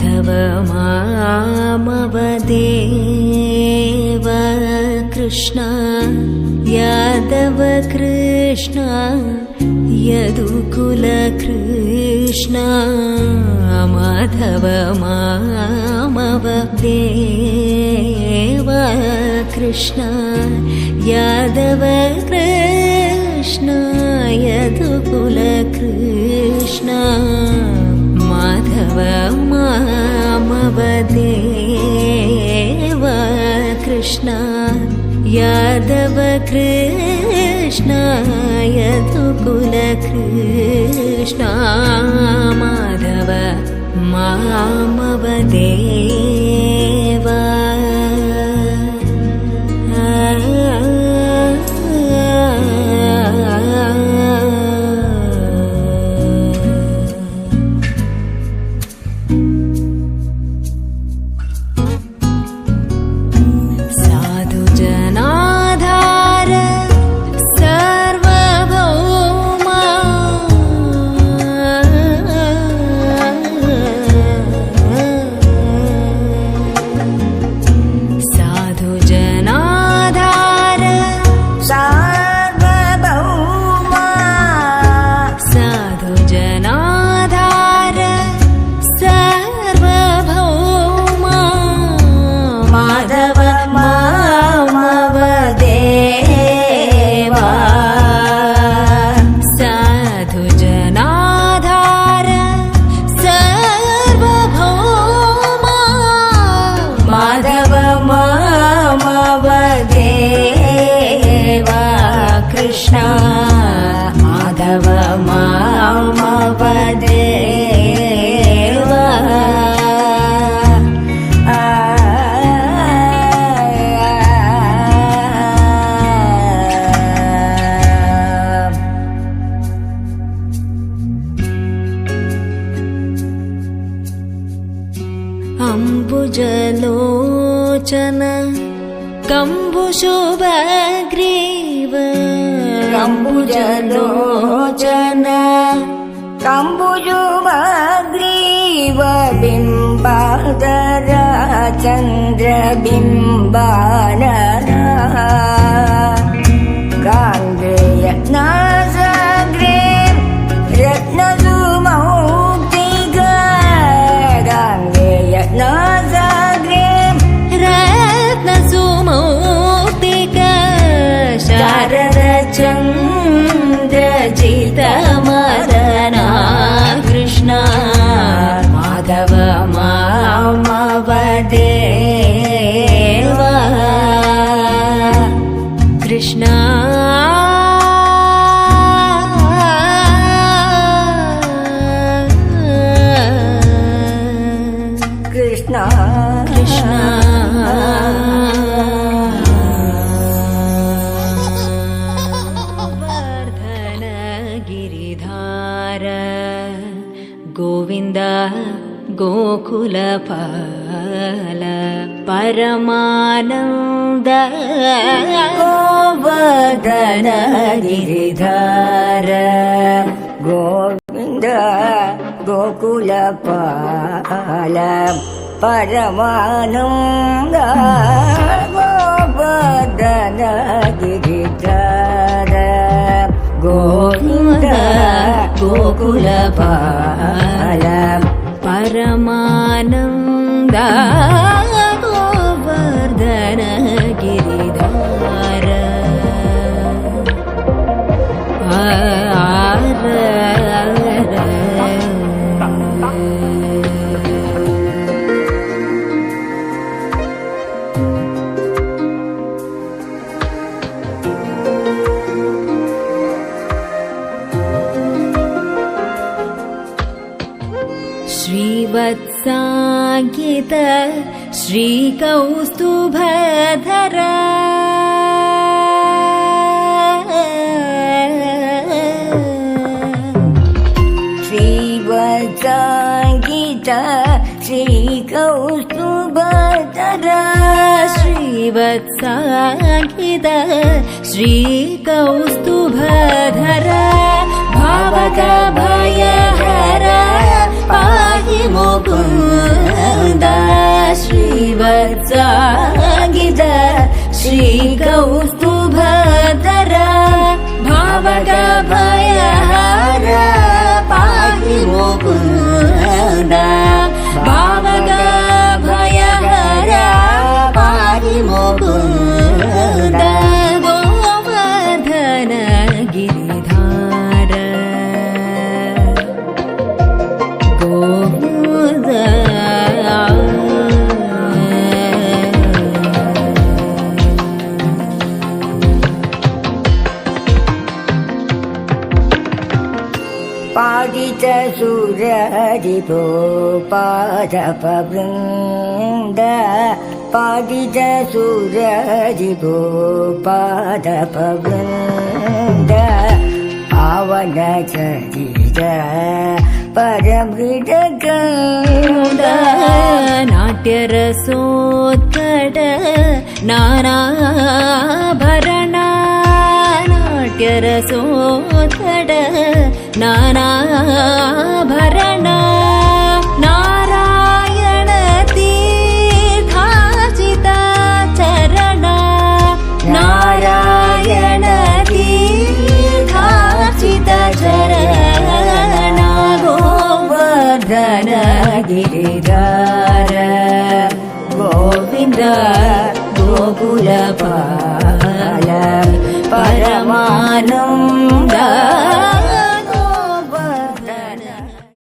माधव मामवदेव कृष्ण यादव कृष्ण यदुकुल कृष्ण माधव मामवदेव कृष्ण यादव कृष्ण यदुकुल कृष्ण माधव मामवदेव कृष्ण यादव कृष्ण यदुकुल कृष्ण माधव मामवदेव अम्बुजलोचन कम्बुशुभग्रीव अम्बुजलोचन कम्बुशुभग्रीव बिम्बाधर चन्द्रबिम्बानर गाङ्गेय नासाग्रे रत्नसुमौक्तिक गाङ्गेय नासाग्रे रत्नसुमौक्तिक शारद चन्द्रजितमदना कृष्ण माधव मामवदेव कृष्ण कृष्ण कृष्ण वर्धन गिरिधार गोविन्द गोकुलपाल परमानन्द गोवर्धन गिरिधार गोविन्द गोकुलपाल परमानन्द गोवर्धन गिरिधार गोविन्द गोकुलपाल परमानन्द गोवर्धन गिरिधार श्रीवत्साङ्कित श्रीकौस्तुभधर श्रीवत्साङ्कित श्रीकौस्तुभधर श्रीवत्साङ्कित श्रीकौस्तुभधर भावक भयहर पाहि मुकुन्द श्रीवत्साङ्गित श्रीकौस्तुभधर भावक भयहर पाहि मुकुन्द भावक भयहर पाहि मुकुन्द गोवर्धन गिरिधार गोविन्द पादित सूरदिपो पादपवृन्द पादित सूरदिपो पादपवृन्द पावन चरित परमृदगन्ध नाट्यरसोत्कट नानाभरणा नाट्यरसोत्कट नानाभरणा नारायण तीर्थाचिता चरणा नारायण तीर्थाचिता चरणा गोवर्धन गिरिधार गोविन्द गोकुलपाल